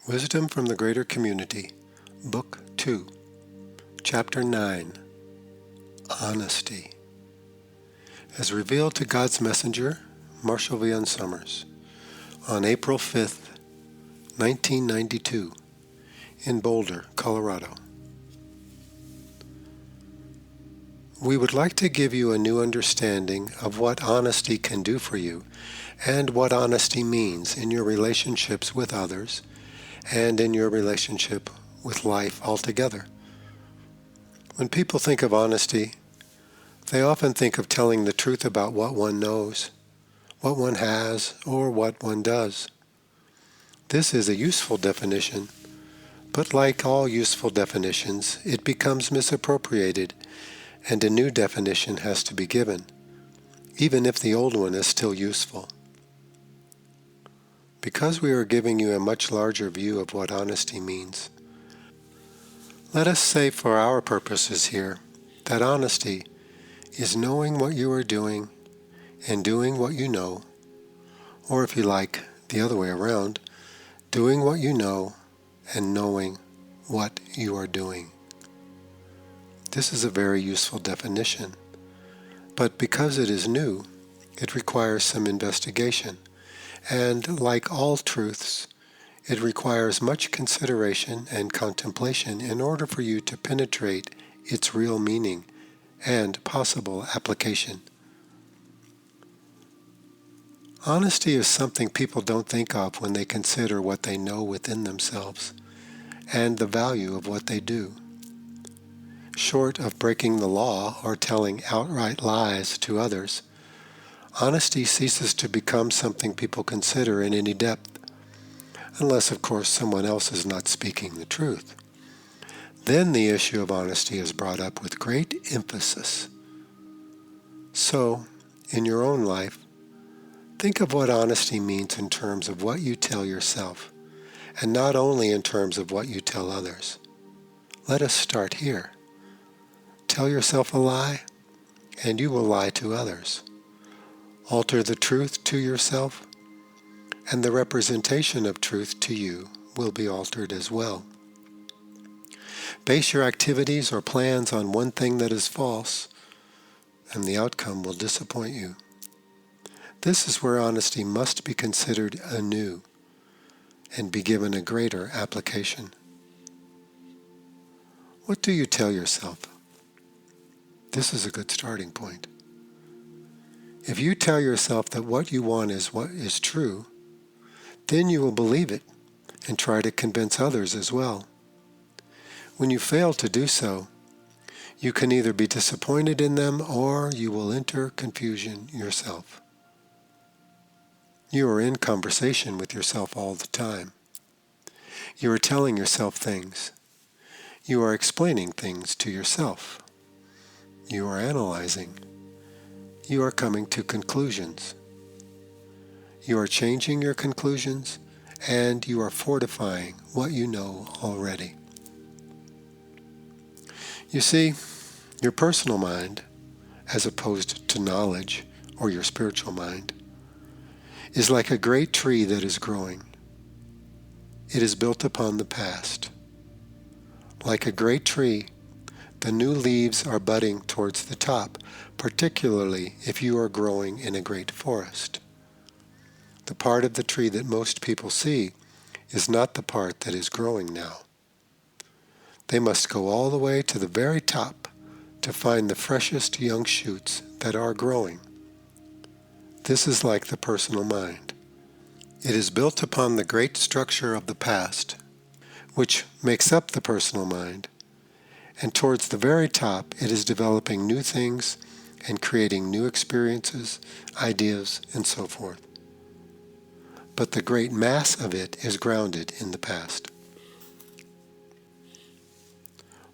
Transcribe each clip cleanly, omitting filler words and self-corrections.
Wisdom from the Greater Community, Book 2, Chapter 9, Honesty. As revealed to God's messenger, Marshall V. N. Summers, on April 5th, 1992, in Boulder, Colorado. We would like to give you a new understanding of what honesty can do for you and what honesty means in your relationships with others and in your relationship with life altogether. When people think of honesty, they often think of telling the truth about what one knows, what one has, or what one does. This is a useful definition, but like all useful definitions, it becomes misappropriated, and a new definition has to be given, even if the old one is still useful. Because we are giving you a much larger view of what honesty means, let us say for our purposes here that honesty is knowing what you are doing and doing what you know, or if you like, the other way around, doing what you know and knowing what you are doing. This is a very useful definition, but because it is new, it requires some investigation. And like all truths, it requires much consideration and contemplation in order for you to penetrate its real meaning and possible application. Honesty is something people don't think of when they consider what they know within themselves and the value of what they do. Short of breaking the law or telling outright lies to others, honesty ceases to become something people consider in any depth, unless of course someone else is not speaking the truth. Then the issue of honesty is brought up with great emphasis. So, in your own life, think of what honesty means in terms of what you tell yourself, and not only in terms of what you tell others. Let us start here. Tell yourself a lie, and you will lie to others. Alter the truth to yourself, and the representation of truth to you will be altered as well. Base your activities or plans on one thing that is false, and the outcome will disappoint you. This is where honesty must be considered anew and be given a greater application. What do you tell yourself? This is a good starting point. If you tell yourself that what you want is what is true, then you will believe it and try to convince others as well. When you fail to do so, you can either be disappointed in them or you will enter confusion yourself. You are in conversation with yourself all the time. You are telling yourself things. You are explaining things to yourself. You are analyzing. You are coming to conclusions. You are changing your conclusions, and you are fortifying what you know already. You see, your personal mind, as opposed to knowledge or your spiritual mind, is like a great tree that is growing. It is built upon the past. Like a great tree, the new leaves are budding towards the top, particularly if you are growing in a great forest. The part of the tree that most people see is not the part that is growing now. They must go all the way to the very top to find the freshest young shoots that are growing. This is like the personal mind. It is built upon the great structure of the past, which makes up the personal mind, and towards the very top it is developing new things and creating new experiences, ideas, and so forth. But the great mass of it is grounded in the past.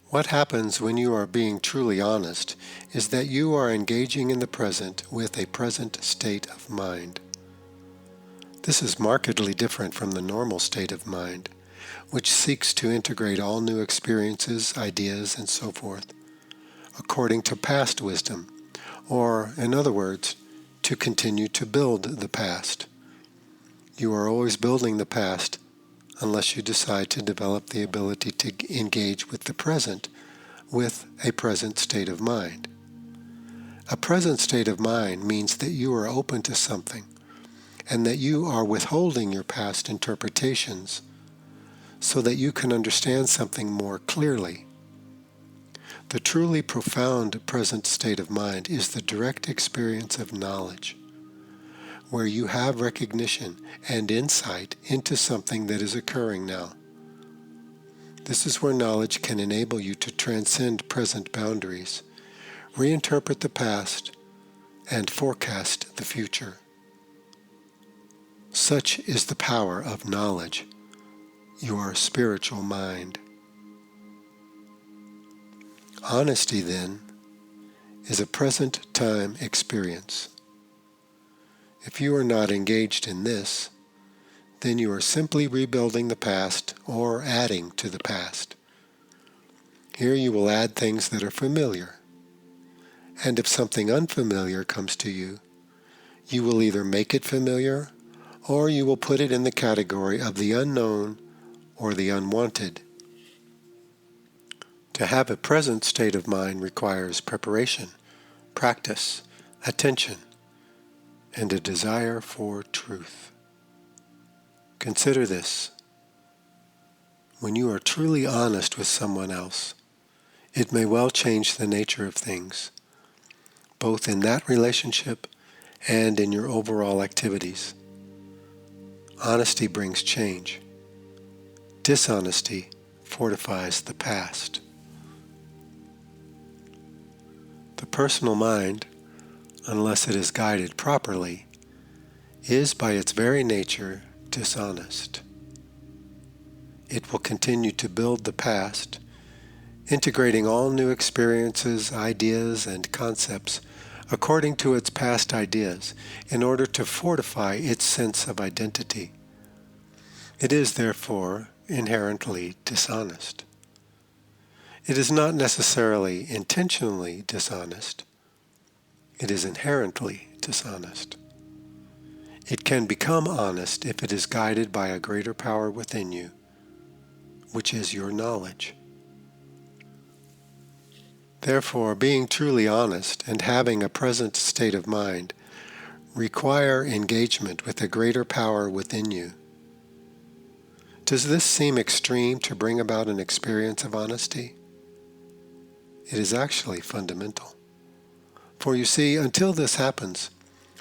What happens when you are being truly honest is that you are engaging in the present with a present state of mind. This is markedly different from the normal state of mind, which seeks to integrate all new experiences, ideas, and so forth, according to past wisdom, or, in other words, to continue to build the past. You are always building the past unless you decide to develop the ability to engage with the present with a present state of mind. A present state of mind means that you are open to something and that you are withholding your past interpretations so that you can understand something more clearly. The truly profound present state of mind is the direct experience of knowledge, where you have recognition and insight into something that is occurring now. This is where knowledge can enable you to transcend present boundaries, reinterpret the past, and forecast the future. Such is the power of knowledge, your spiritual mind. Honesty, then, is a present time experience. If you are not engaged in this, then you are simply rebuilding the past or adding to the past. Here you will add things that are familiar. And if something unfamiliar comes to you, you will either make it familiar or you will put it in the category of the unknown or the unwanted. To have a present state of mind requires preparation, practice, attention, and a desire for truth. Consider this. When you are truly honest with someone else, it may well change the nature of things, both in that relationship and in your overall activities. Honesty brings change. Dishonesty fortifies the past. The personal mind, unless it is guided properly, is by its very nature dishonest. It will continue to build the past, integrating all new experiences, ideas, and concepts according to its past ideas in order to fortify its sense of identity. It is, therefore, inherently dishonest. It is not necessarily intentionally dishonest. It is inherently dishonest. It can become honest if it is guided by a greater power within you, which is your knowledge. Therefore, being truly honest and having a present state of mind require engagement with a greater power within you. Does this seem extreme to bring about an experience of honesty? It is actually fundamental. For you see, until this happens,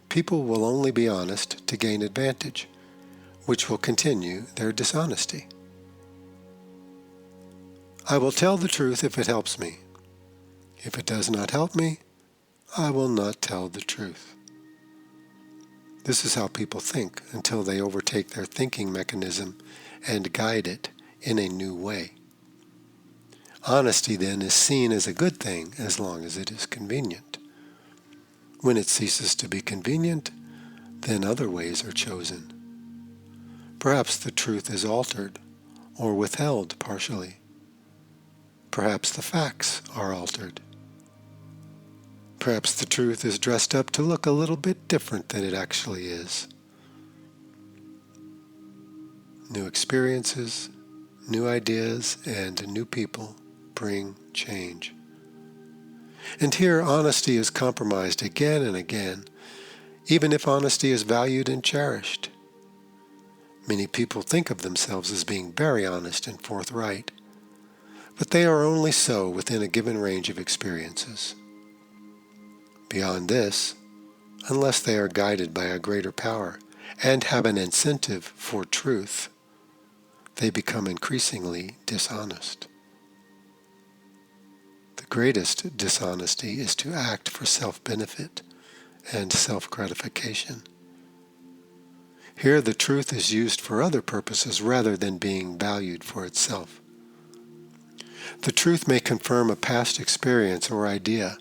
people will only be honest to gain advantage, which will continue their dishonesty. I will tell the truth if it helps me. If it does not help me, I will not tell the truth. This is how people think until they overtake their thinking mechanism and guide it in a new way. Honesty, then, is seen as a good thing as long as it is convenient. When it ceases to be convenient, then other ways are chosen. Perhaps the truth is altered or withheld partially. Perhaps the facts are altered. Perhaps the truth is dressed up to look a little bit different than it actually is. New experiences, new ideas, and new people bring change. And here honesty is compromised again and again, even if honesty is valued and cherished. Many people think of themselves as being very honest and forthright, but they are only so within a given range of experiences. Beyond this, unless they are guided by a greater power and have an incentive for truth, they become increasingly dishonest. The greatest dishonesty is to act for self-benefit and self-gratification. Here the truth is used for other purposes rather than being valued for itself. The truth may confirm a past experience or idea,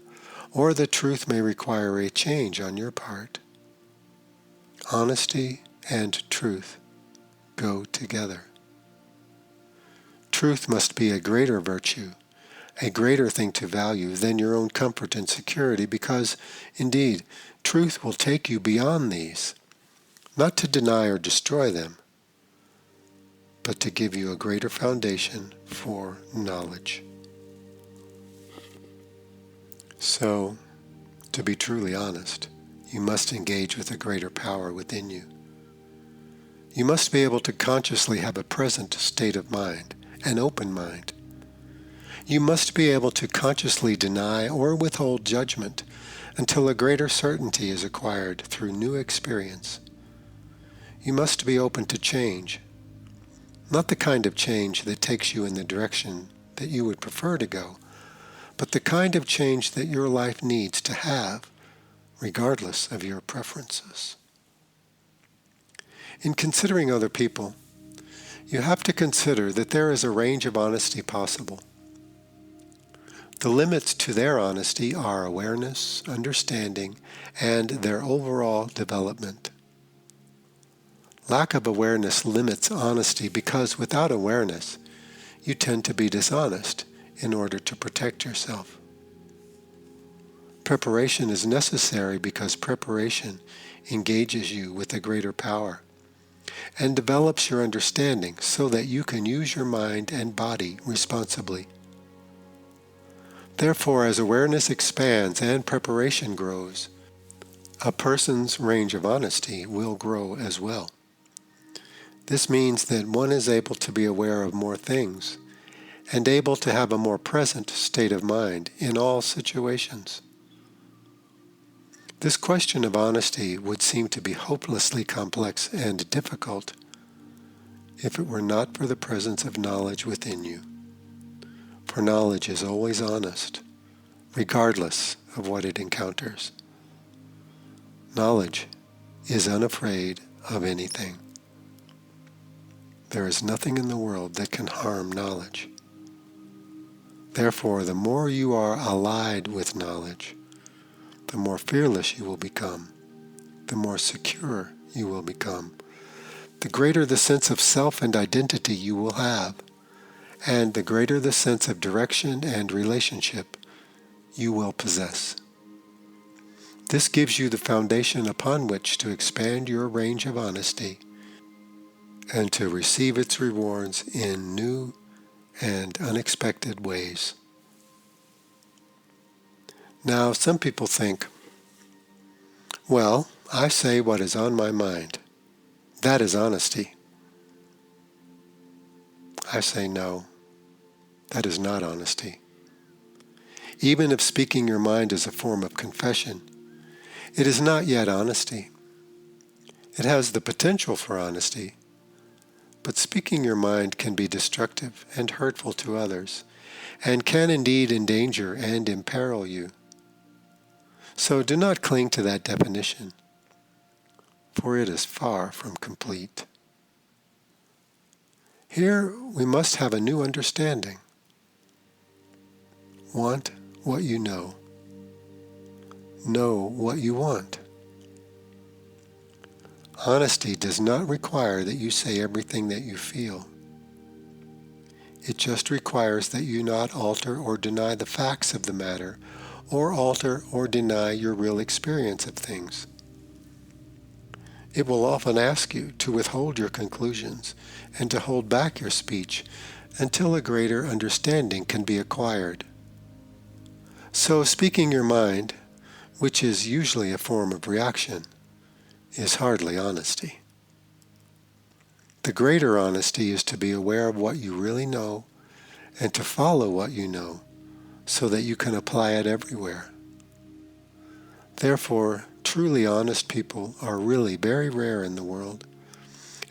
or the truth may require a change on your part. Honesty and truth go together. Truth must be a greater virtue, a greater thing to value than your own comfort and security, because, indeed, truth will take you beyond these, not to deny or destroy them, but to give you a greater foundation for knowledge. So, to be truly honest, you must engage with a greater power within you. You must be able to consciously have a present state of mind, an open mind. You must be able to consciously deny or withhold judgment until a greater certainty is acquired through new experience. You must be open to change, not the kind of change that takes you in the direction that you would prefer to go, but the kind of change that your life needs to have, regardless of your preferences. In considering other people, you have to consider that there is a range of honesty possible. The limits to their honesty are awareness, understanding, and their overall development. Lack of awareness limits honesty because without awareness, you tend to be dishonest in order to protect yourself. Preparation is necessary because preparation engages you with a greater power and develops your understanding so that you can use your mind and body responsibly. Therefore, as awareness expands and preparation grows, a person's range of honesty will grow as well. This means that one is able to be aware of more things and able to have a more present state of mind in all situations. This question of honesty would seem to be hopelessly complex and difficult if it were not for the presence of knowledge within you. For knowledge is always honest, regardless of what it encounters. Knowledge is unafraid of anything. There is nothing in the world that can harm knowledge. Therefore, the more you are allied with knowledge, the more fearless you will become, the more secure you will become, the greater the sense of self and identity you will have, and the greater the sense of direction and relationship you will possess. This gives you the foundation upon which to expand your range of honesty and to receive its rewards in new and unexpected ways. Now, some people think, well, I say what is on my mind. That is honesty. I say no, that is not honesty. Even if speaking your mind is a form of confession, it is not yet honesty. It has the potential for honesty, but speaking your mind can be destructive and hurtful to others, and can indeed endanger and imperil you. So do not cling to that definition, for it is far from complete. Here we must have a new understanding. Want what you know. Know what you want. Honesty does not require that you say everything that you feel. It just requires that you not alter or deny the facts of the matter, or alter or deny your real experience of things. It will often ask you to withhold your conclusions and to hold back your speech until a greater understanding can be acquired. So speaking your mind, which is usually a form of reaction, is hardly honesty. The greater honesty is to be aware of what you really know and to follow what you know so that you can apply it everywhere. Therefore, truly honest people are really very rare in the world,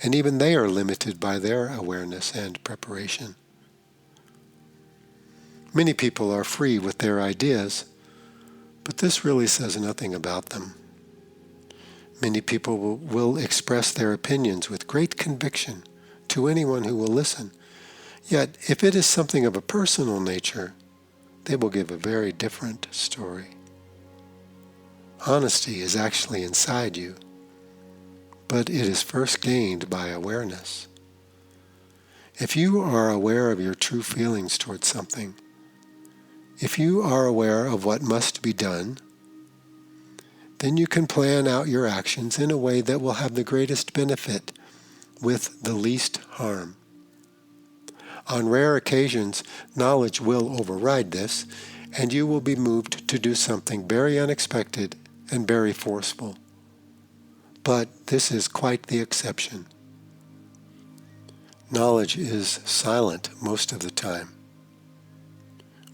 and even they are limited by their awareness and preparation. Many people are free with their ideas, but this really says nothing about them. Many people will express their opinions with great conviction to anyone who will listen, yet if it is something of a personal nature, they will give a very different story. Honesty is actually inside you, but it is first gained by awareness. If you are aware of your true feelings towards something, if you are aware of what must be done, then you can plan out your actions in a way that will have the greatest benefit with the least harm. On rare occasions, knowledge will override this, and you will be moved to do something very unexpected and very forceful. But this is quite the exception. Knowledge is silent most of the time.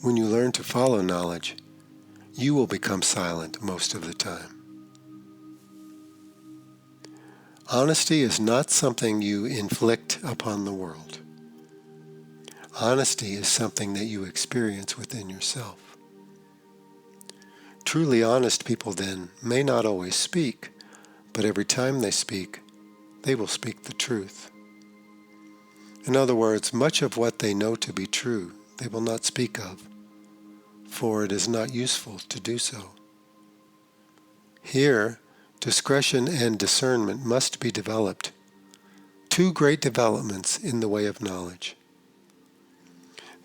When you learn to follow knowledge, you will become silent most of the time. Honesty is not something you inflict upon the world. Honesty is something that you experience within yourself. Truly honest people, then, may not always speak, but every time they speak, they will speak the truth. In other words, much of what they know to be true, they will not speak of, for it is not useful to do so. Here, discretion and discernment must be developed, two great developments in the way of knowledge.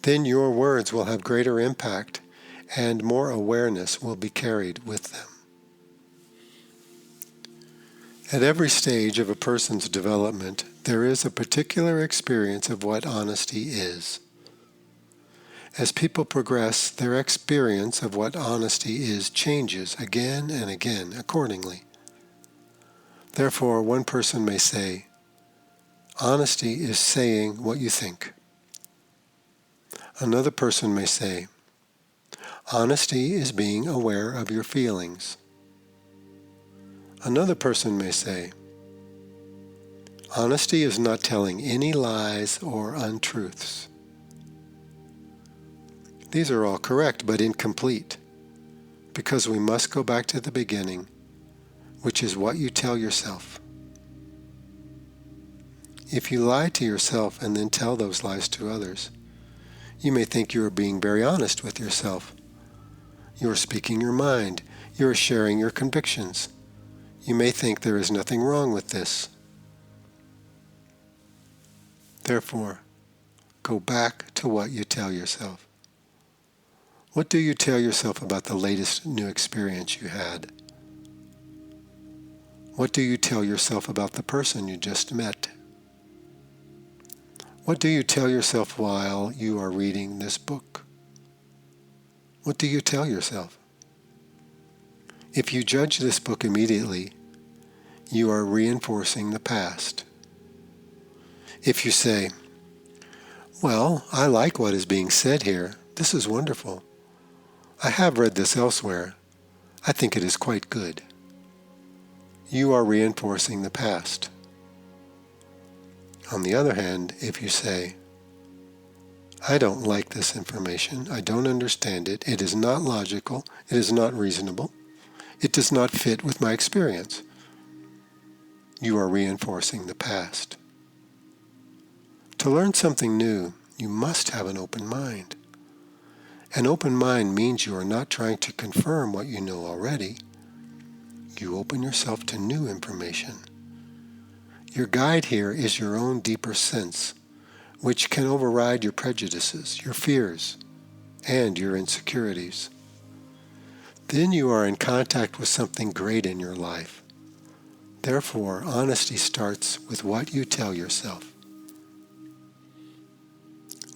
Then your words will have greater impact, and more awareness will be carried with them. At every stage of a person's development, there is a particular experience of what honesty is. As people progress, their experience of what honesty is changes again and again accordingly. Therefore, one person may say, honesty is saying what you think. Another person may say, honesty is being aware of your feelings. Another person may say, honesty is not telling any lies or untruths. These are all correct, but incomplete, because we must go back to the beginning, which is what you tell yourself. If you lie to yourself and then tell those lies to others, you may think you are being very honest with yourself. You are speaking your mind. You are sharing your convictions. You may think there is nothing wrong with this. Therefore, go back to what you tell yourself. What do you tell yourself about the latest new experience you had? What do you tell yourself about the person you just met? What do you tell yourself while you are reading this book? What do you tell yourself? If you judge this book immediately, you are reinforcing the past. If you say, well, I like what is being said here. This is wonderful. I have read this elsewhere. I think it is quite good. You are reinforcing the past. On the other hand, if you say, I don't like this information, I don't understand it, it is not logical, it is not reasonable, it does not fit with my experience, you are reinforcing the past. To learn something new, you must have an open mind. An open mind means you are not trying to confirm what you know already. You open yourself to new information. Your guide here is your own deeper sense, which can override your prejudices, your fears, and your insecurities. Then you are in contact with something great in your life. Therefore, honesty starts with what you tell yourself.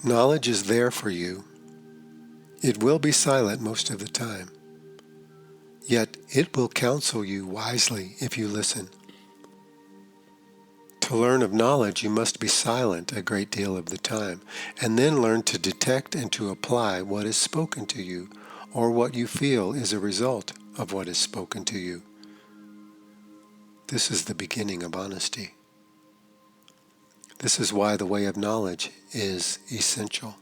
Knowledge is there for you. It will be silent most of the time. Yet it will counsel you wisely if you listen. To learn of knowledge, you must be silent a great deal of the time, and then learn to detect and to apply what is spoken to you, or what you feel is a result of what is spoken to you. This is the beginning of honesty. This is why the way of knowledge is essential.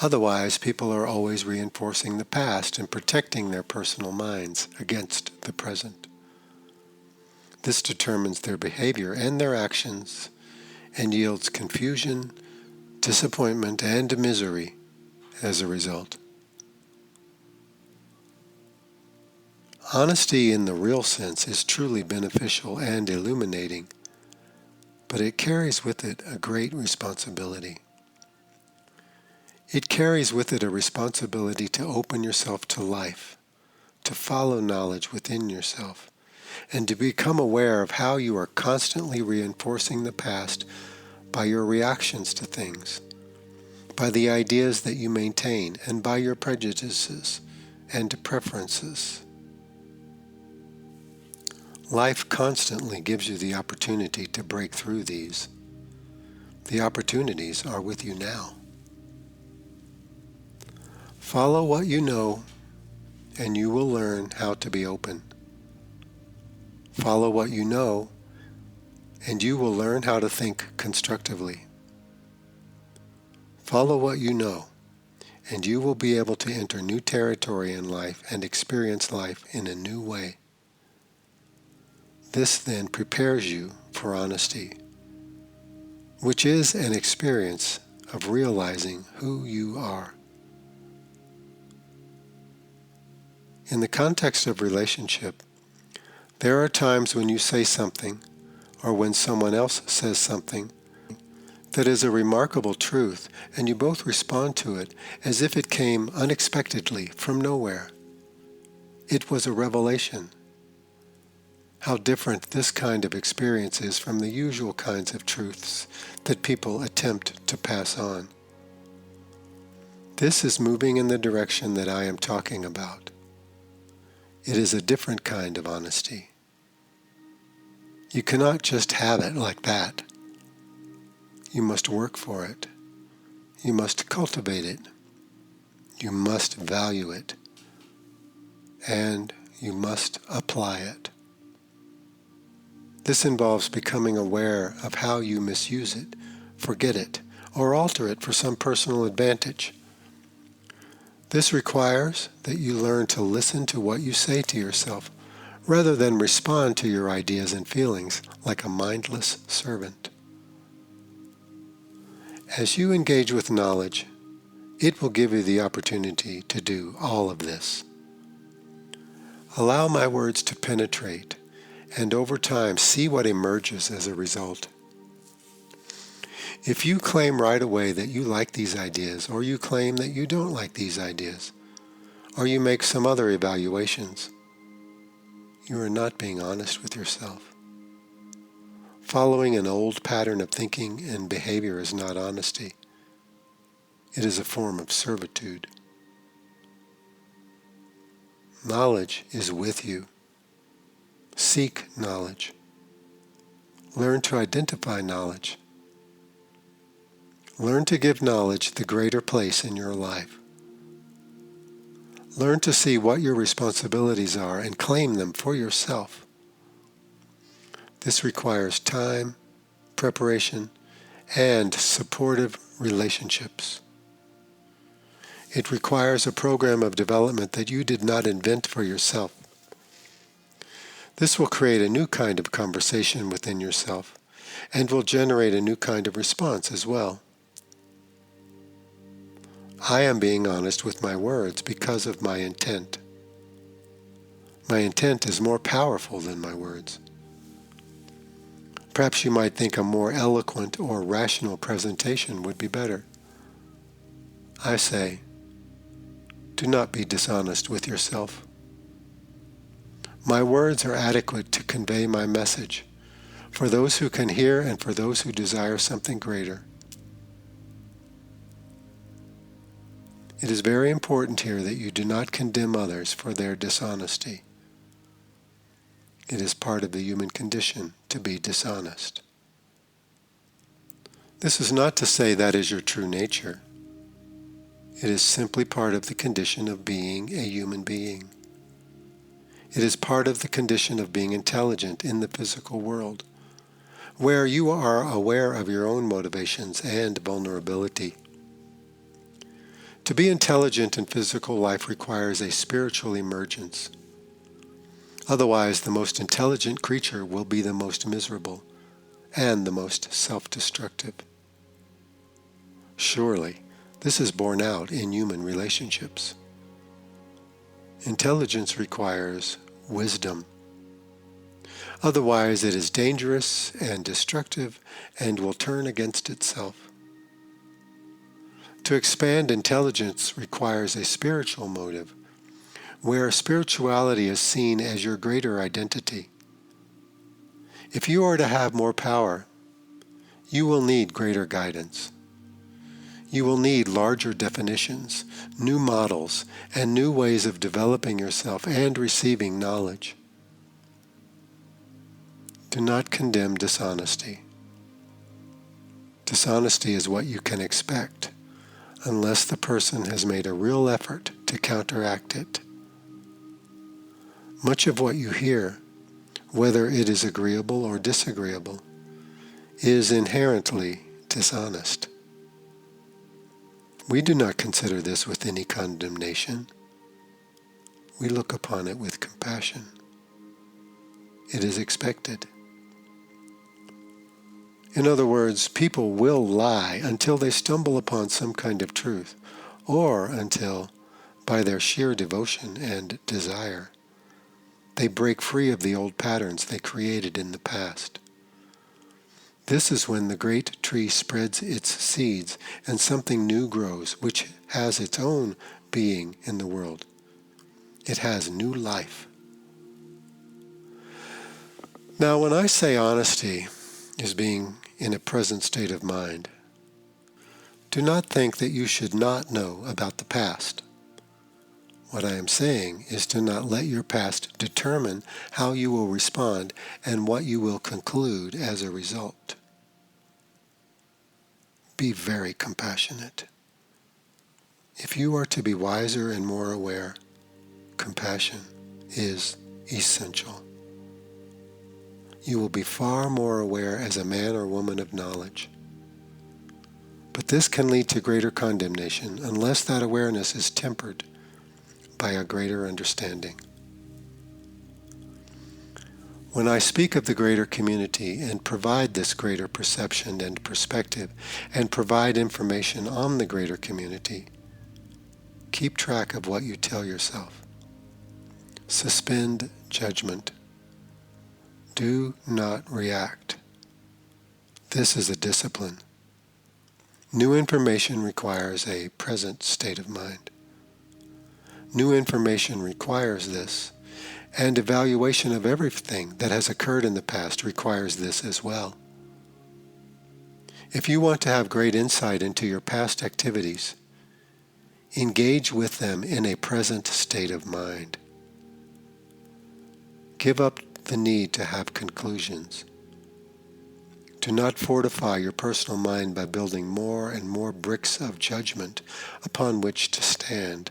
Otherwise, people are always reinforcing the past and protecting their personal minds against the present. This determines their behavior and their actions and yields confusion, disappointment, and misery as a result. Honesty in the real sense is truly beneficial and illuminating, but it carries with it a great responsibility. It carries with it a responsibility to open yourself to life, to follow knowledge within yourself, and to become aware of how you are constantly reinforcing the past by your reactions to things, by the ideas that you maintain, and by your prejudices and preferences. Life constantly gives you the opportunity to break through these. The opportunities are with you now. Follow what you know, and you will learn how to be open. Follow what you know, and you will learn how to think constructively. Follow what you know, and you will be able to enter new territory in life and experience life in a new way. This then prepares you for honesty, which is an experience of realizing who you are. In the context of relationship, there are times when you say something, or when someone else says something, that is a remarkable truth, and you both respond to it as if it came unexpectedly from nowhere. It was a revelation. How different this kind of experience is from the usual kinds of truths that people attempt to pass on. This is moving in the direction that I am talking about. It is a different kind of honesty. You cannot just have it like that. You must work for it. You must cultivate it. You must value it. And you must apply it. This involves becoming aware of how you misuse it, forget it, or alter it for some personal advantage. This requires that you learn to listen to what you say to yourself, rather than respond to your ideas and feelings like a mindless servant. As you engage with knowledge, it will give you the opportunity to do all of this. Allow my words to penetrate, and over time see what emerges as a result. If you claim right away that you like these ideas, or you claim that you don't like these ideas, or you make some other evaluations, you are not being honest with yourself. Following an old pattern of thinking and behavior is not honesty. It is a form of servitude. Knowledge is with you. Seek knowledge. Learn to identify knowledge. Learn to give knowledge the greater place in your life. Learn to see what your responsibilities are and claim them for yourself. This requires time, preparation, and supportive relationships. It requires a program of development that you did not invent for yourself. This will create a new kind of conversation within yourself and will generate a new kind of response as well. I am being honest with my words because of my intent. My intent is more powerful than my words. Perhaps you might think a more eloquent or rational presentation would be better. I say, do not be dishonest with yourself. My words are adequate to convey my message, for those who can hear and for those who desire something greater. It is very important here that you do not condemn others for their dishonesty. It is part of the human condition to be dishonest. This is not to say that is your true nature. It is simply part of the condition of being a human being. It is part of the condition of being intelligent in the physical world, where you are aware of your own motivations and vulnerability. To be intelligent in physical life requires a spiritual emergence. Otherwise, the most intelligent creature will be the most miserable and the most self-destructive. Surely, this is borne out in human relationships. Intelligence requires wisdom. Otherwise, it is dangerous and destructive and will turn against itself. To expand intelligence requires a spiritual motive, where spirituality is seen as your greater identity. If you are to have more power, you will need greater guidance. You will need larger definitions, new models, and new ways of developing yourself and receiving knowledge. Do not condemn dishonesty. Dishonesty is what you can expect, unless the person has made a real effort to counteract it. Much of what you hear, whether it is agreeable or disagreeable, is inherently dishonest. We do not consider this with any condemnation. We look upon it with compassion. It is expected. In other words, people will lie until they stumble upon some kind of truth, or until, by their sheer devotion and desire, they break free of the old patterns they created in the past. This is when the great tree spreads its seeds and something new grows, which has its own being in the world. It has new life. Now, when I say honesty is being in a present state of mind, do not think that you should not know about the past. What I am saying is to not let your past determine how you will respond and what you will conclude as a result. Be very compassionate. If you are to be wiser and more aware, compassion is essential. You will be far more aware as a man or woman of knowledge. But this can lead to greater condemnation unless that awareness is tempered by a greater understanding. When I speak of the greater community and provide this greater perception and perspective and provide information on the greater community, keep track of what you tell yourself. Suspend judgment. Do not react. This is a discipline. New information requires a present state of mind. New information requires this, and evaluation of everything that has occurred in the past requires this as well. If you want to have great insight into your past activities, engage with them in a present state of mind. Give up the need to have conclusions. Do not fortify your personal mind by building more and more bricks of judgment upon which to stand.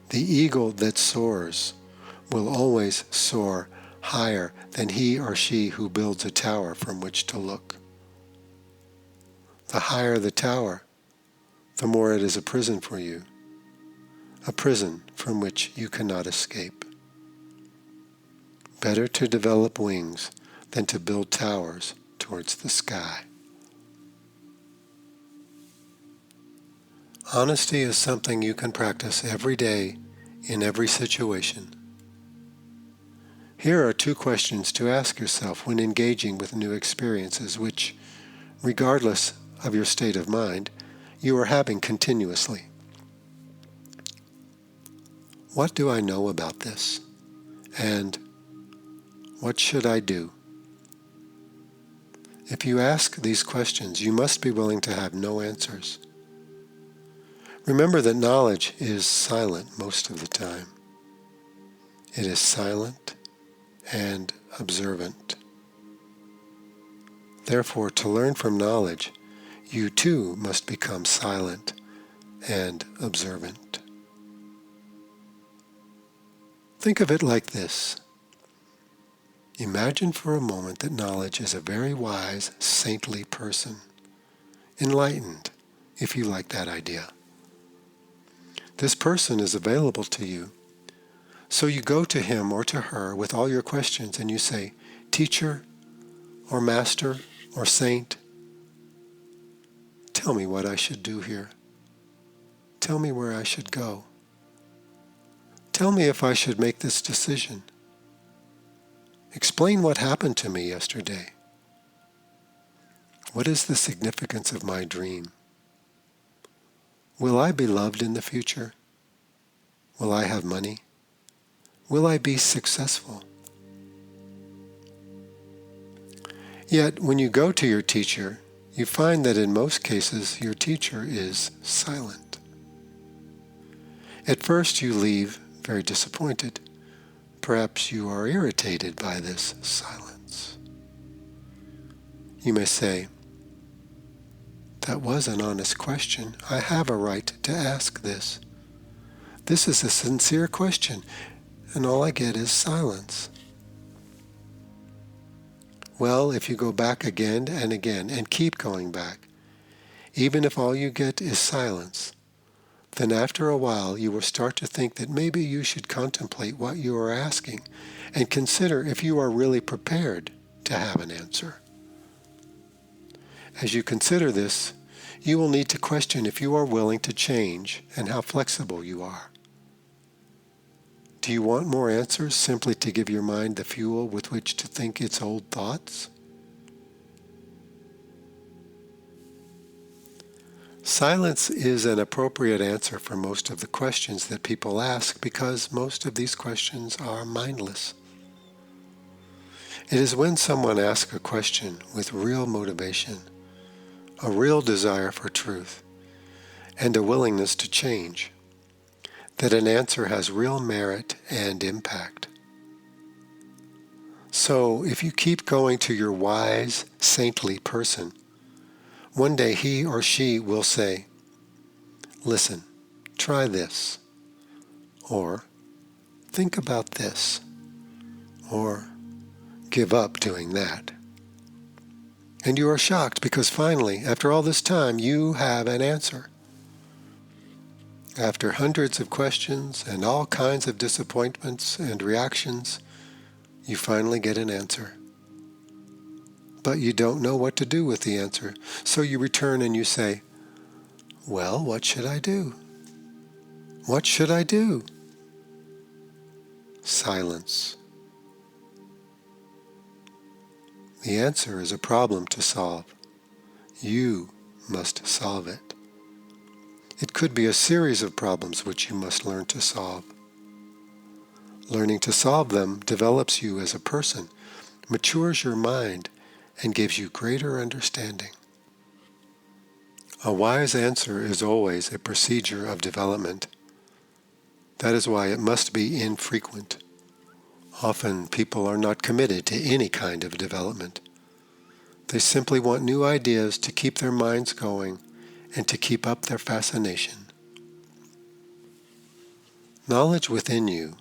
The eagle that soars will always soar higher than he or she who builds a tower from which to look. The higher the tower, the more it is a prison for you, a prison from which you cannot escape. Better to develop wings than to build towers towards the sky. Honesty is something you can practice every day in every situation. Here are 2 questions to ask yourself when engaging with new experiences which, regardless of your state of mind, you are having continuously. What do I know about this? And what should I do? If you ask these questions, you must be willing to have no answers. Remember that knowledge is silent most of the time. It is silent and observant. Therefore, to learn from knowledge, you too must become silent and observant. Think of it like this. Imagine for a moment that knowledge is a very wise, saintly person, enlightened, if you like that idea. This person is available to you. So you go to him or to her with all your questions and you say, "Teacher, or master, or saint, tell me what I should do here. Tell me where I should go. Tell me if I should make this decision. Explain what happened to me yesterday. What is the significance of my dream? Will I be loved in the future? Will I have money? Will I be successful?" Yet, when you go to your teacher, you find that in most cases your teacher is silent. At first you leave very disappointed. Perhaps you are irritated by this silence. You may say, "That was an honest question. I have a right to ask this. This is a sincere question, and all I get is silence." Well, if you go back again and again and keep going back, even if all you get is silence, then after a while you will start to think that maybe you should contemplate what you are asking and consider if you are really prepared to have an answer. As you consider this, you will need to question if you are willing to change and how flexible you are. Do you want more answers simply to give your mind the fuel with which to think its old thoughts? Silence is an appropriate answer for most of the questions that people ask because most of these questions are mindless. It is when someone asks a question with real motivation, a real desire for truth, and a willingness to change, that an answer has real merit and impact. So, if you keep going to your wise, saintly person, one day he or she will say, "Listen, try this," or "Think about this," or "Give up doing that." And you are shocked because finally, after all this time, you have an answer. After hundreds of questions and all kinds of disappointments and reactions, you finally get an answer. But you don't know what to do with the answer, so you return and you say, "Well, what should I do? What should I do?" Silence. The answer is a problem to solve. You must solve it. It could be a series of problems which you must learn to solve. Learning to solve them develops you as a person, matures your mind, and gives you greater understanding. A wise answer is always a procedure of development. That is why it must be infrequent. Often people are not committed to any kind of development. They simply want new ideas to keep their minds going and to keep up their fascination. Knowledge within you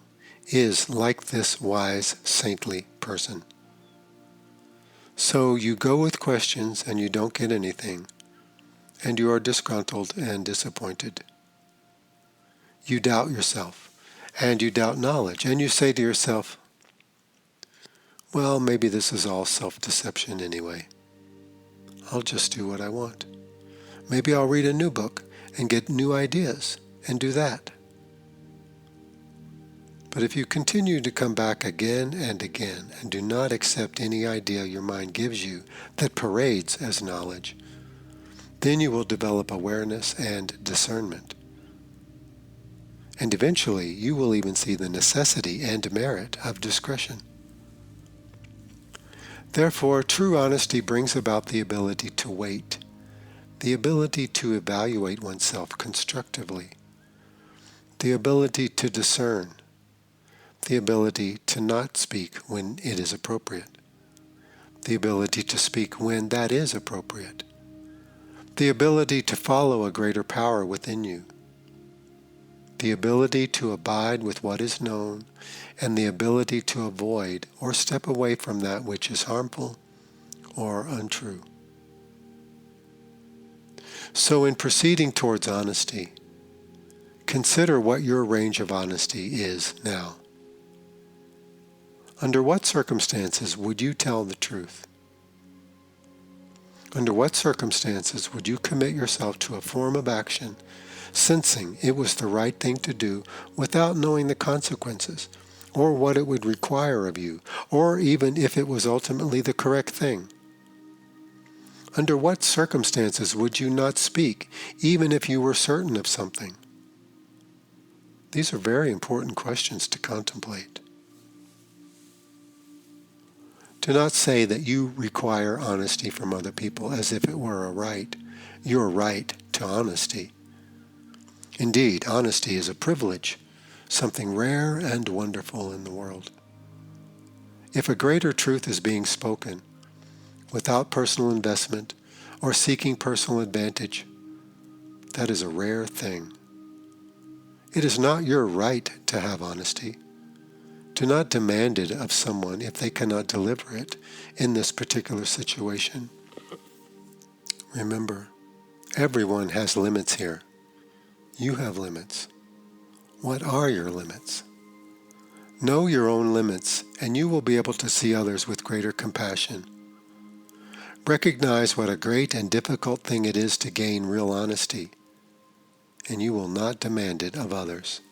is like this wise, saintly person. So you go with questions and you don't get anything, and you are disgruntled and disappointed. You doubt yourself, and you doubt knowledge, and you say to yourself, "Well, maybe this is all self-deception anyway. I'll just do what I want. Maybe I'll read a new book and get new ideas and do that." But if you continue to come back again and again and do not accept any idea your mind gives you that parades as knowledge, then you will develop awareness and discernment. And eventually you will even see the necessity and merit of discretion. Therefore, true honesty brings about the ability to wait, the ability to evaluate oneself constructively, the ability to discern, the ability to not speak when it is appropriate, the ability to speak when that is appropriate, the ability to follow a greater power within you, the ability to abide with what is known, and the ability to avoid or step away from that which is harmful or untrue. So in proceeding towards honesty, consider what your range of honesty is now. Under what circumstances would you tell the truth? Under what circumstances would you commit yourself to a form of action, sensing it was the right thing to do without knowing the consequences, or what it would require of you, or even if it was ultimately the correct thing? Under what circumstances would you not speak, even if you were certain of something? These are very important questions to contemplate. Do not say that you require honesty from other people as if it were a right, your right to honesty. Indeed, honesty is a privilege, something rare and wonderful in the world. If a greater truth is being spoken, without personal investment or seeking personal advantage, that is a rare thing. It is not your right to have honesty. Do not demand it of someone if they cannot deliver it in this particular situation. Remember, everyone has limits here. You have limits. What are your limits? Know your own limits, and you will be able to see others with greater compassion. Recognize what a great and difficult thing it is to gain real honesty, and you will not demand it of others.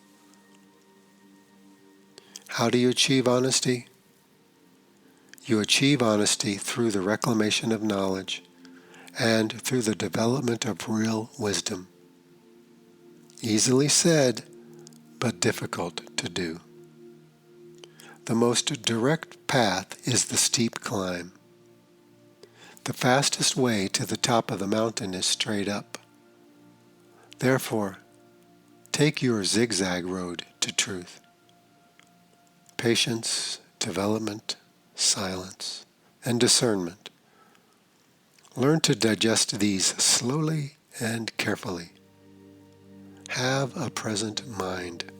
How do you achieve honesty? You achieve honesty through the reclamation of knowledge and through the development of real wisdom. Easily said, but difficult to do. The most direct path is the steep climb. The fastest way to the top of the mountain is straight up. Therefore, take your zigzag road to truth. Patience, development, silence, and discernment. Learn to digest these slowly and carefully. Have a present mind.